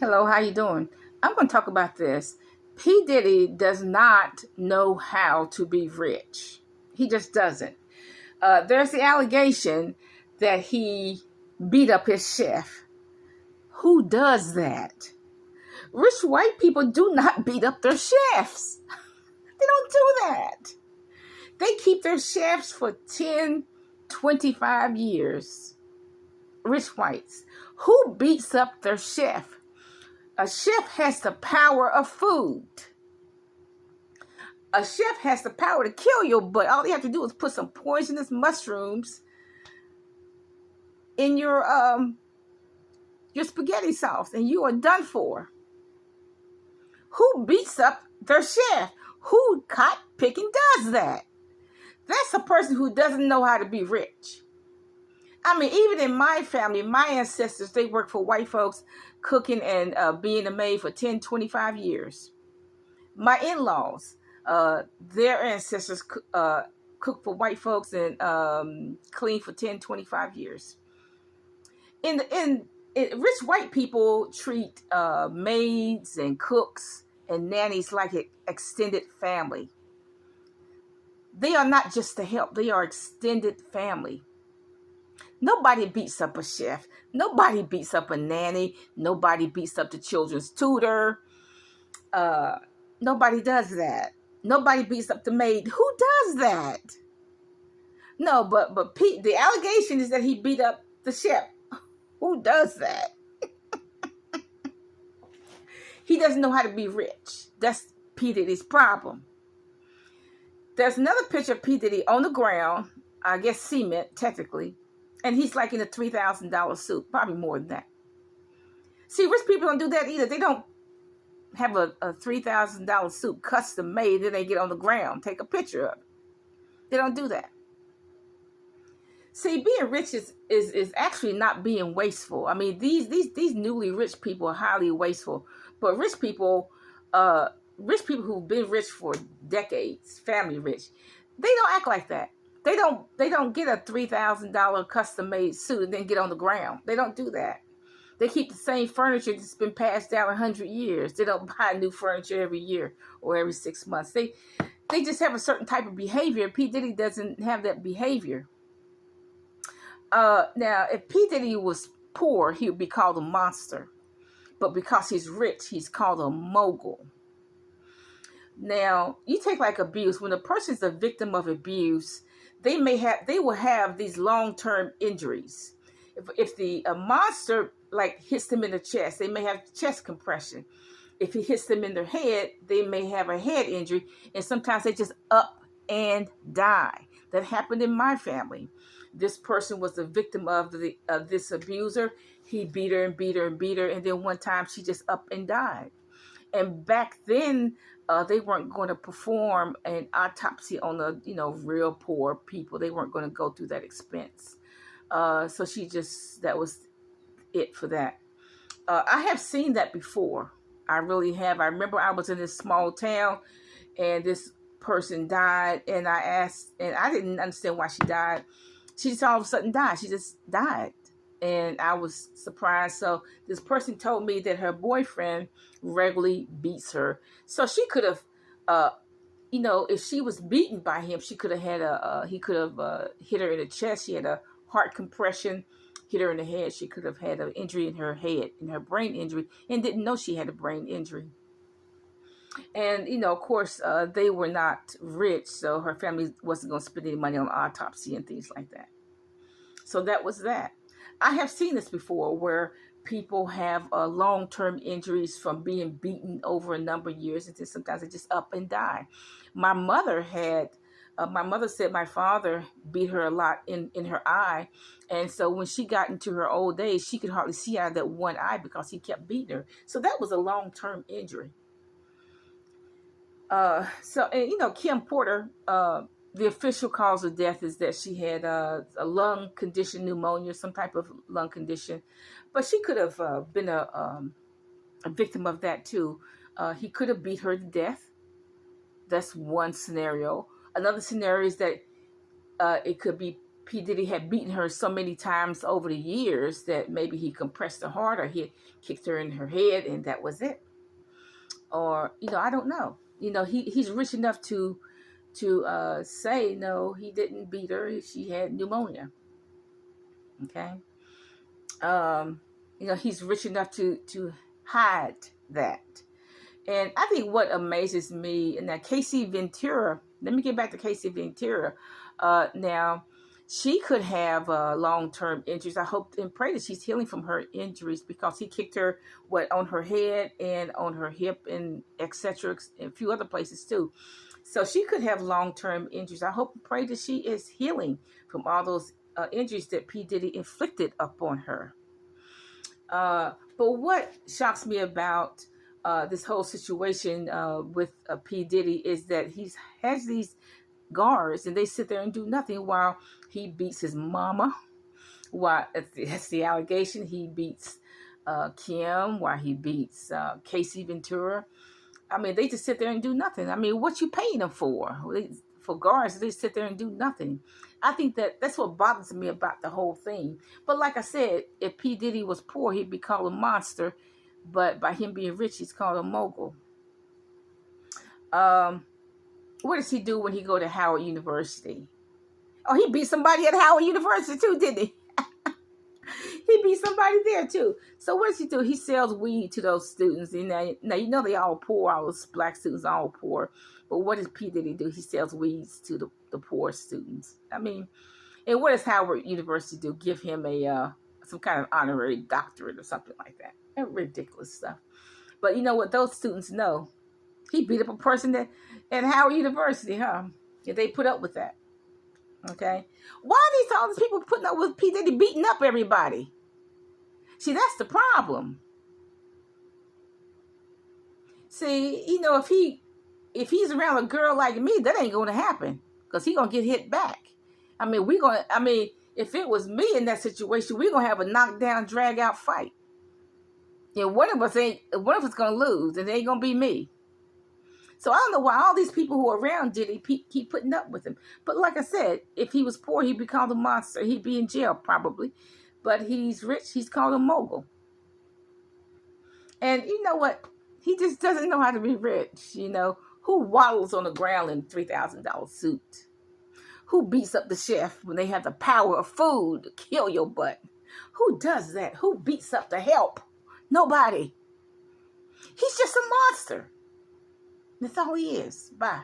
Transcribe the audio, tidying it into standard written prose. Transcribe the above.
Hello, how you doing? I'm going to talk about this. P. Diddy does not know how to be rich. He just doesn't. There's the allegation that he beat up his chef. Who does that? Rich white people do not beat up their chefs. They don't do that. They keep their chefs for 10, 25 years. Rich whites. Who beats up their chef? A chef has the power of food. A chef has the power to kill you, but all you have to do is put some poisonous mushrooms in your spaghetti sauce, and you are done for. Who beats up their chef? Who caught picking does that? That's a person who doesn't know how to be rich. I mean, even in my family, my ancestors, they worked for white folks cooking and being a maid for 10, 25 years. My in-laws, their ancestors cooked for white folks and cleaned for 10, 25 years. Rich white people treat maids and cooks and nannies like an extended family. They are not just the help. They are extended family. Nobody beats up a chef. Nobody beats up a nanny. Nobody beats up the children's tutor. Nobody does that. Nobody beats up the maid. Who does that? No, but Pete, the allegation is that he beat up the chef. Who does that? He doesn't know how to be rich. That's P. Diddy's problem. There's another picture of P. Diddy on the ground, I guess cement, technically, and he's like in a $3,000 suit, probably more than that. See, rich people don't do that either. They don't have a $3,000 suit custom made, then they get on the ground, take a picture of it. They don't do that. See, being rich is actually not being wasteful. I mean, these newly rich people are highly wasteful. But rich people who've been rich for decades, family rich, they don't act like that. They don't get a $3,000 custom made suit and then get on the ground. They don't do that. They keep the same furniture that's been passed down 100 years. They don't buy new furniture every year or every 6 months. They just have a certain type of behavior. P. Diddy doesn't have that behavior. Now, if P. Diddy was poor, he would be called a monster. But because he's rich, he's called a mogul. Now, you take like abuse. When a person's a victim of abuse, they will have these long-term injuries. If the monster like hits them in the chest, they may have chest compression. If he hits them in their head, they may have a head injury, and sometimes they just up and die. That happened in my family. This person was the victim of this abuser. He beat her and beat her and beat her, and then one time she just up and died. And back then, they weren't going to perform an autopsy on the real poor people. They weren't going to go through that expense. So that was it for that. I have seen that before. I really have. I remember I was in this small town, and this person died, and I asked, and I didn't understand why she died. She just all of a sudden died. She just died. And I was surprised. So this person told me that her boyfriend regularly beats her. So she could have, if she was beaten by him, she could have had he could have hit her in the chest. She had a heart compression, hit her in the head. She could have had an injury in her head, in her brain injury, and didn't know she had a brain injury. And, of course, they were not rich, so her family wasn't going to spend any money on autopsy and things like that. So that was that. I have seen this before where people have long-term injuries from being beaten over a number of years, and then sometimes they just up and die. My mother said my father beat her a lot in her eye, and so when she got into her old age, she could hardly see out of that one eye because he kept beating her. So that was a long-term injury. Kim Porter, the official cause of death is that she had a lung condition, pneumonia, some type of lung condition. But she could have been a victim of that too. He could have beat her to death. That's one scenario. Another scenario is that it could be P. Diddy had beaten her so many times over the years that maybe he compressed her heart, or he kicked her in her head and that was it. Or, I don't know. He's rich enough to say, no, he didn't beat her. She had pneumonia. Okay. He's rich enough to hide that. And I think what amazes me, and that Casey Ventura, let me get back to Casey Ventura. Now, she could have long-term injuries. I hope and pray that she's healing from her injuries, because he kicked her, on her head and on her hip and etc. and a few other places too. So she could have long-term injuries. I hope and pray that she is healing from all those injuries that P. Diddy inflicted upon her. But what shocks me about this whole situation with P. Diddy is that he has these guards and they sit there and do nothing while he beats his mama. While that's the allegation. He beats Kim, while he beats Casey Ventura. I mean, they just sit there and do nothing. I mean, what you paying them for? For guards, they sit there and do nothing. I think that's what bothers me about the whole thing. But like I said, if P. Diddy was poor, he'd be called a monster. But by him being rich, he's called a mogul. What does he do when he go to Howard University? Oh, he beat somebody at Howard University too, didn't he? He beat somebody there too. So what does he do? He sells weed to those students. And now they all poor. All those black students are all poor. But what does P. Diddy do? He sells weeds to the poor students. I mean, and what does Howard University do? Give him some kind of honorary doctorate or something like that. That ridiculous stuff. But you know what? Those students know. He beat up a person at Howard University, huh? If they put up with that. Okay? Why are all these people putting up with P. Diddy beating up everybody? See, that's the problem. See, if he's around a girl like me, that ain't going to happen. Because he's going to get hit back. I mean, if it was me in that situation, we're going to have a knockdown, drag out fight. One of us going to lose, and it ain't going to be me. So I don't know why all these people who are around Diddy keep putting up with him. But like I said, if he was poor, he'd be called a monster. He'd be in jail probably. But he's rich. He's called a mogul. And you know what? He just doesn't know how to be rich. Who waddles on the ground in a $3,000 suit? Who beats up the chef when they have the power of food to kill your butt? Who does that? Who beats up the help? Nobody. He's just a monster. That's all he is. Bye.